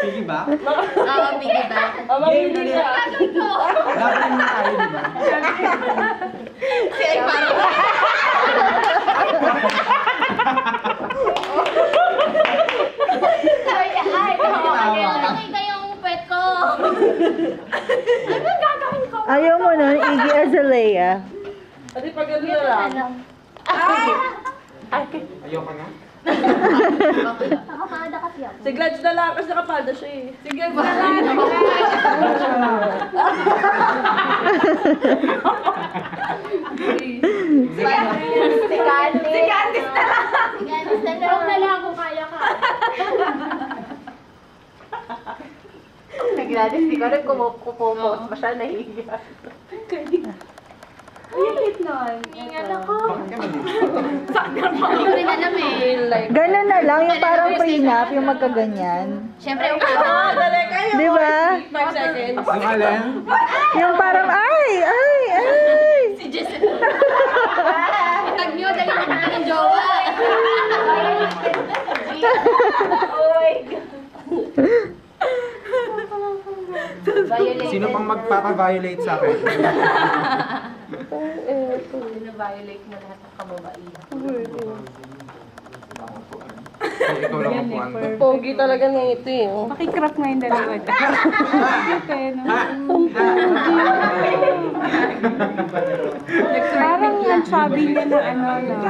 Piggyback? Oo, piggyback. Game na rin. Dapat na tayo, di ba? Si ay parang... Nakita yung pet ko. Ano gagawin ko? Ayaw mo nun, Iggy Azalea. Ate, pag ano na lang. Ayoko na. Nakapada kasi ako. Si Gladys na lang kasi nakapada siya eh. Sige, wala. Si Candice. Si Candice na lang. Huwag na lang kung kaya ka. Nagladis, di ko rin kumupupos pa siya, nahihiya. Ingat ako. Bakit ka malito? Hindi ko rin alam eh. Ganun na lang, yung parang prenup, yung magkaganyan. Siyempre, Ah, dali kayo. Di ba? 5 seconds. Yung alin? Yung parang, ay! si Jessica. Tag nyo, dali na naman ng jowa. Sino pang magpapa-violate sa akin? Violate mo lahat ng kababaihan. Ay, ikaw lang ang puwan. Pogi talaga ng ito eh. Makikrap nga yung dalawa. Parang ang chubby niya na ano, no? Na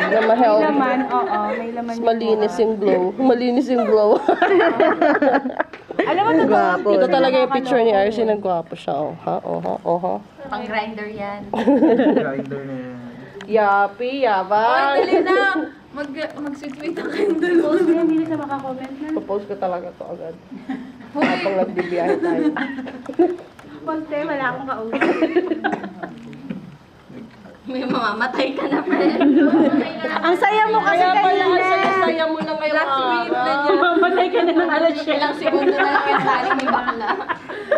May ma-healthy. laman, oo, may laman yung Malinis yung glow. Malinis yung glow. Alam mo, totoo. Gwapo. Ito talaga yung picture ni RC. Nagwapo siya. Oh, ha? Oh, ha? Oh, ha? Pang grinder yan. Grinder na yan. Yapi, yabang. Dali na! Mag-sweet-sweet ang kayong dalawa. Hindi na siya makakomment na. Popost ko talaga to agad. Habang nagbibiyahe tayo. Konti, wala akong kausap. May mamamatay ka na, friend. Ang saya mo kasi Kaya pala, ang kanina. saya-saya mo na ngayong Last week na araw. niya. Mamatay ka na ng alas Ilang segundo na lang yung tali ni bakla.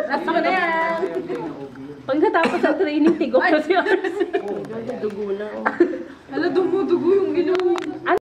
Last ko na yan. Pag natapos ang training, tigo ko si RC. Dugo na. Hala, dumudugo yung ginawa.